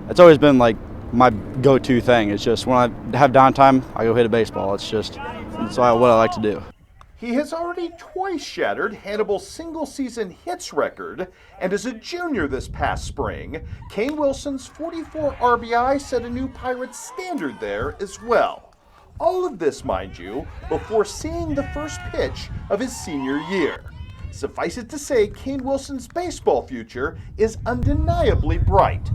it's always been like my go-to thing. It's just when I have downtime, I go hit a baseball. That's what I like to do. He has already twice shattered Hannibal's single-season hits record, and as a junior this past spring, Kane Wilson's 44 RBI set a new Pirates standard there as well. All of this, mind you, before seeing the first pitch of his senior year. Suffice it to say, Kane Wilson's baseball future is undeniably bright.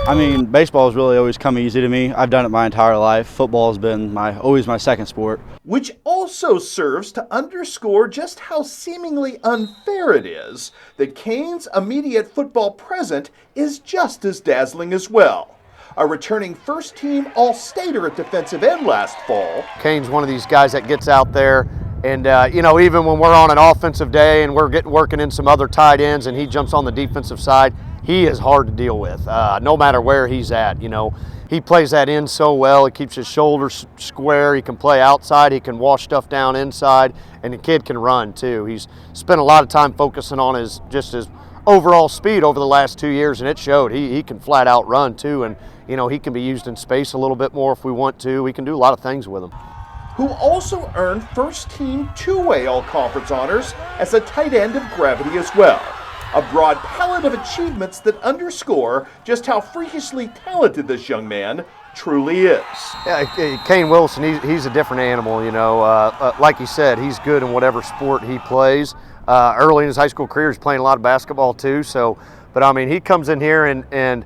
I mean, baseball has really always come easy to me. I've done it my entire life. Football has been always my second sport. Which also serves to underscore just how seemingly unfair it is that Kane's immediate football present is just as dazzling as well. A returning first-team All-Stater at defensive end last fall. Kane's one of these guys that gets out there and, even when we're on an offensive day and we're working in some other tight ends and he jumps on the defensive side, he is hard to deal with, no matter where he's at. He plays that in so well. He keeps his shoulders square. He can play outside. He can wash stuff down inside, and the kid can run too. He's spent a lot of time focusing on his overall speed over the last 2 years, and it showed. He can flat out run too, and he can be used in space a little bit more if we want to. We can do a lot of things with him. Who also earned first-team two-way All-Conference honors as a tight end of gravity as well. A broad palette of achievements that underscore just how freakishly talented this young man truly is. Yeah, Kane Wilson, he's a different animal, like he said, he's good in whatever sport he plays. Early in his high school career, he's playing a lot of basketball too. But he comes in here and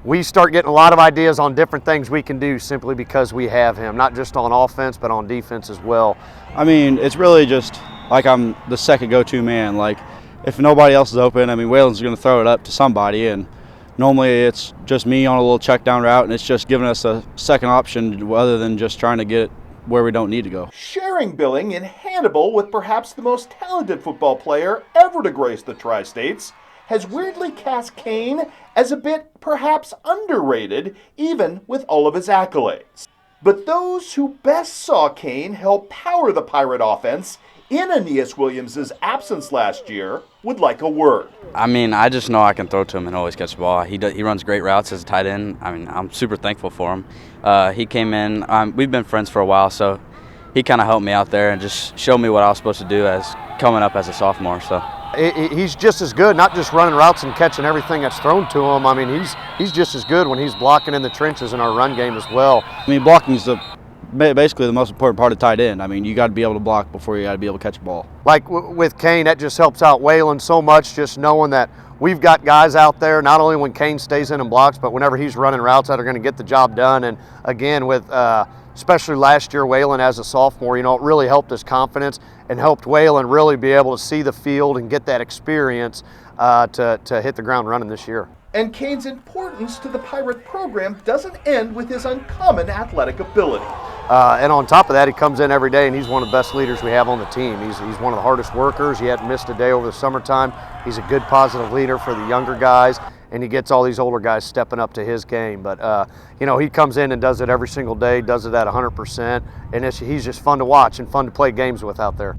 we start getting a lot of ideas on different things we can do simply because we have him, not just on offense, but on defense as well. I mean, it's really just like I'm the second go-to man. Like, if nobody else is open, Waylon's going to throw it up to somebody, and normally it's just me on a little check down route, and it's just giving us a second option other than just trying to get it where we don't need to go. Sharing billing in Hannibal with perhaps the most talented football player ever to grace the Tri-States has weirdly cast Kane as a bit perhaps underrated, even with all of his accolades. But those who best saw Kane help power the Pirate offense in Aeneas Williams' absence last year would like a word. I just know I can throw to him and always catch the ball. He runs great routes as a tight end. I'm super thankful for him. He came in, we've been friends for a while, so he kind of helped me out there and just showed me what I was supposed to do as coming up as a sophomore. So he's just as good, not just running routes and catching everything that's thrown to him. He's just as good when he's blocking in the trenches in our run game as well. Blocking is basically the most important part of tight end. You got to be able to block before you got to be able to catch a ball. Like with Kane, that just helps out Waylon so much, just knowing that we've got guys out there, not only when Kane stays in and blocks, but whenever he's running routes that are going to get the job done. And again, with especially last year, Waylon as a sophomore, it really helped his confidence and helped Waylon really be able to see the field and get that experience to hit the ground running this year. And Kane's importance to the Pirate program doesn't end with his uncommon athletic ability. And on top of that, he comes in every day, and he's one of the best leaders we have on the team. He's one of the hardest workers. He hadn't missed a day over the summertime. He's a good, positive leader for the younger guys, and he gets all these older guys stepping up to his game. But, he comes in and does it every single day, does it at 100%, and he's just fun to watch and fun to play games with out there.